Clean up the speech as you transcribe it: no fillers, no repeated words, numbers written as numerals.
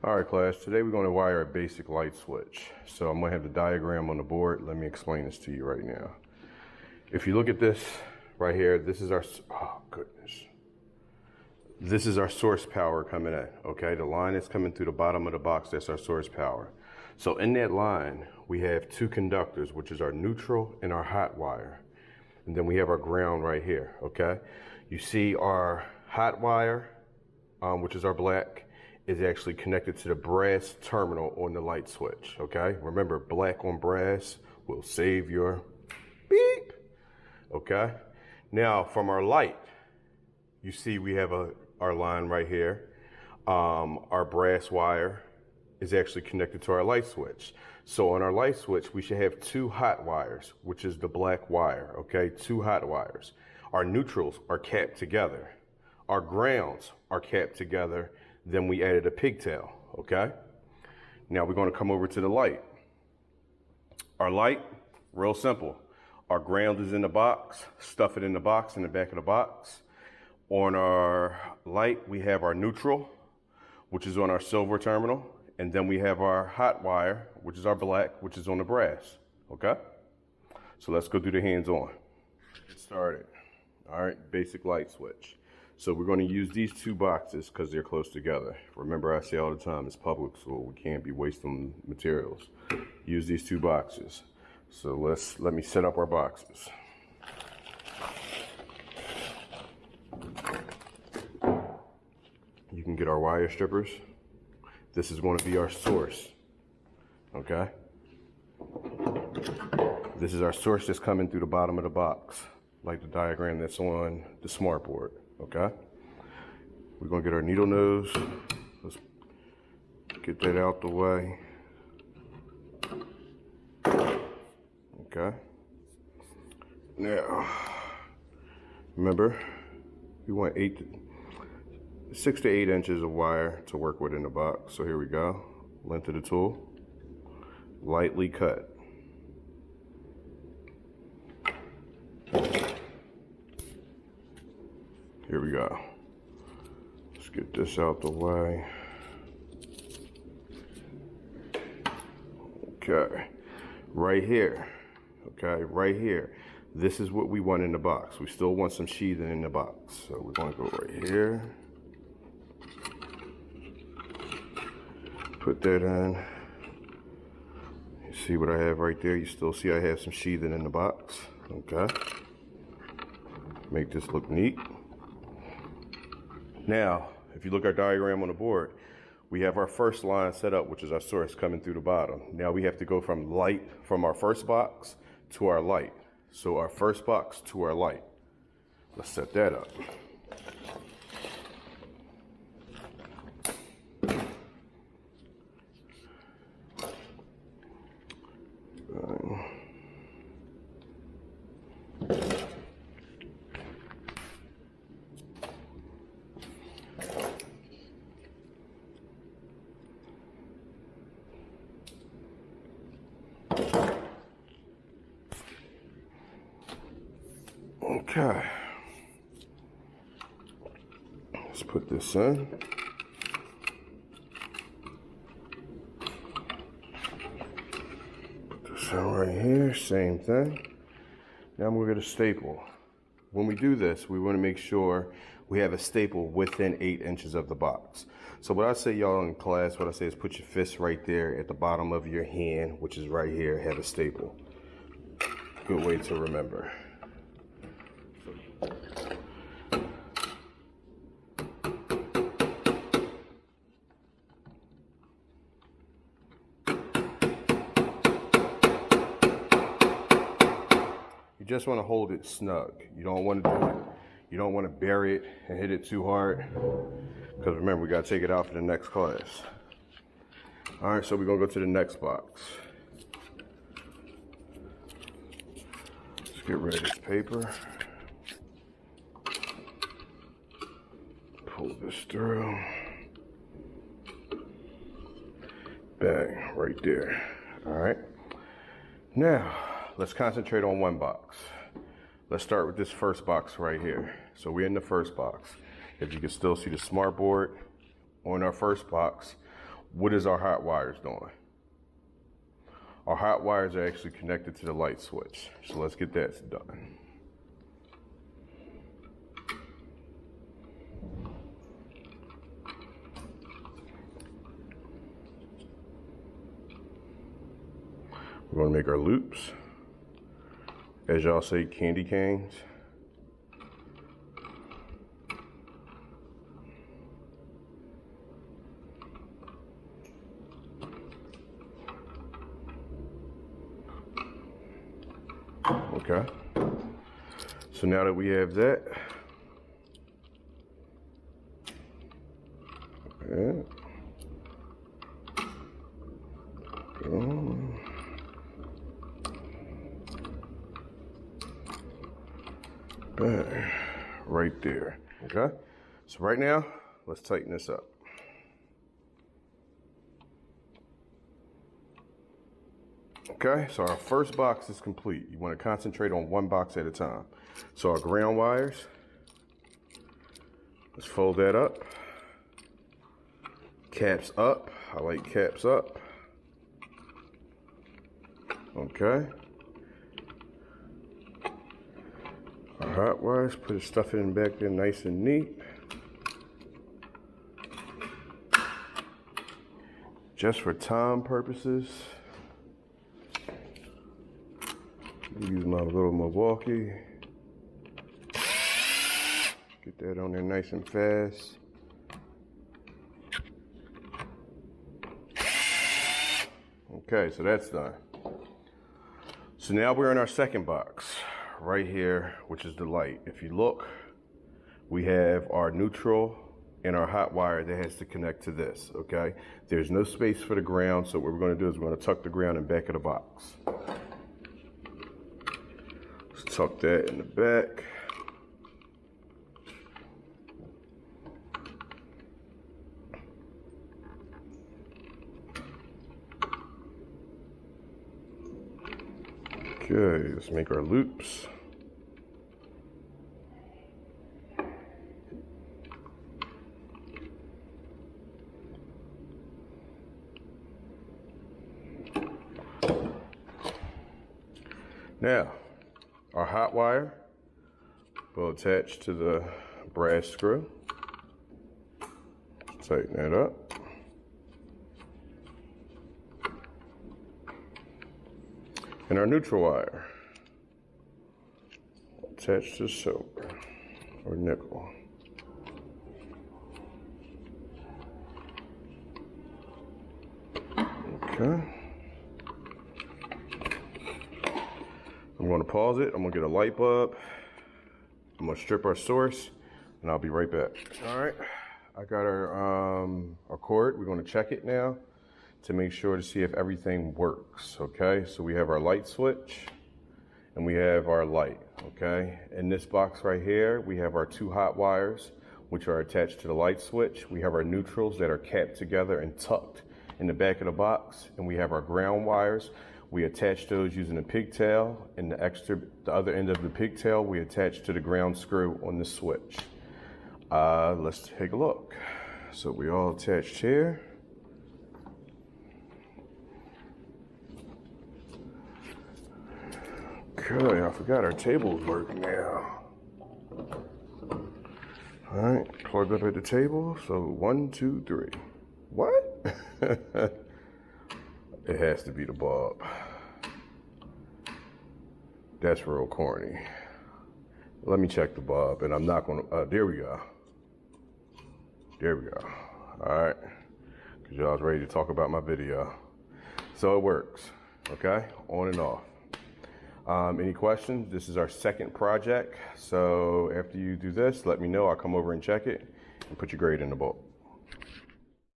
All right, class, today we're going to wire a basic light switch. So I'm going to have the diagram on the board. Let me explain this to you right now. If you look at this right here, this is our, oh goodness. This is our source power coming in, okay? The line that's coming through the bottom of the box, that's our source power. So in that line, we have two conductors, which is our neutral and our hot wire. And then we have our ground right here, okay? You see our hot wire, which is our black, is actually connected to the brass terminal on the light switch, okay? Remember, black on brass will save your beep, okay? Now, from our light, you see we have our line right here. Our brass wire is actually connected to our light switch. So on our light switch, we should have two hot wires, which is the black wire, okay? Two hot wires. Our neutrals are capped together. Our grounds are capped together. Then we added a pigtail, okay? Now we're gonna come over to the light. Our light, real simple. Our ground is in the box, stuff it in the box, in the back of the box. On our light, we have our neutral, which is on our silver terminal. And then we have our hot wire, which is our black, which is on the brass, okay? So let's go do the hands-on. Get started. All right, basic light switch. So we're going to use these two boxes because they're close together. Remember, I say all the time, it's public, so we can't be wasting materials. Use these two boxes. So let me set up our boxes. You can get our wire strippers. This is going to be our source, okay? This is our source that's coming through the bottom of the box, like the diagram that's on the smart board. Okay, we're gonna get our needle nose. Let's get that out the way. Okay. Now, remember, we want 6 to 8 inches of wire to work with in the box. So here we go. Length of the tool. Lightly cut. Here we go. Let's get this out the way. Okay, right here. Okay, right here. This is what we want in the box. We still want some sheathing in the box. So we're gonna go right here. Put that in. You see what I have right there? You still see I have some sheathing in the box. Okay. Make this look neat. Now, if you look at our diagram on the board, we have our first line set up, which is our source coming through the bottom. Now we have to go from our first box to our light. So our first box to our light. Let's set that up. Okay, let's put this in. Put this in right here, same thing. Now I'm gonna get a staple. When we do this, we wanna make sure we have a staple within 8 inches of the box. So what I say, y'all, in class, what I say is put your fist right there at the bottom of your hand, which is right here, have a staple. Good way to remember. You just want to hold it snug. You don't want to do it. You don't want to bury it and hit it too hard. Because remember, we got to take it out for the next class. All right, so we're going to go to the next box. Let's get rid of this paper. Pull this through. Bang, right there. All right. Now, let's concentrate on one box. Let's start with this first box right here. So we're in the first box. If you can still see the smart board on our first box, what is our hot wires doing? Our hot wires are actually connected to the light switch. So let's get that done. We're going to make our loops. As y'all say, candy canes. Okay. So now that we have that, right there. Okay. So right now, let's tighten this up. Okay, so our first box is complete. You want to concentrate on one box at a time. So our ground wires, let's fold that up. Caps up, I like caps up. Okay. Our hot wires, put the stuff in back there nice and neat. Just for time purposes, use my little Milwaukee. Get that on there nice and fast. Okay, so that's done. So now we're in our second box right here, which is the light. If you look, we have our neutral and our hot wire that has to connect to this, okay? There's no space for the ground, so what we're gonna do is we're gonna tuck the ground in the back of the box. Tuck that in the back. Okay, let's make our loops. Now, our hot wire will attach to the brass screw. Tighten that up. And our neutral wire attached to silver or nickel. Okay. I'm going to pause it. I'm going to get a light bulb. I'm going to strip our source, and I'll be right back. All right. I got our cord. We're going to check it now to make sure to see if everything works. Okay. So we have our light switch, and we have our light. Okay. In this box right here, we have our two hot wires, which are attached to the light switch. We have our neutrals that are capped together and tucked in the back of the box, and we have our ground wires. We attach those using a pigtail, and the other end of the pigtail we attach to the ground screw on the switch. Let's take a look. So we all attached here. Okay, I forgot our table's working now. All right, plug up at the table. So 1, 2, 3. What? It has to be the bulb. That's real corny. Let me check the bulb, and I'm not gonna, there we go. There we go. All right, because y'all was ready to talk about my video. So it works, okay? On and off. Any questions? This is our second project. So after you do this, let me know. I'll come over and check it and put your grade in the book.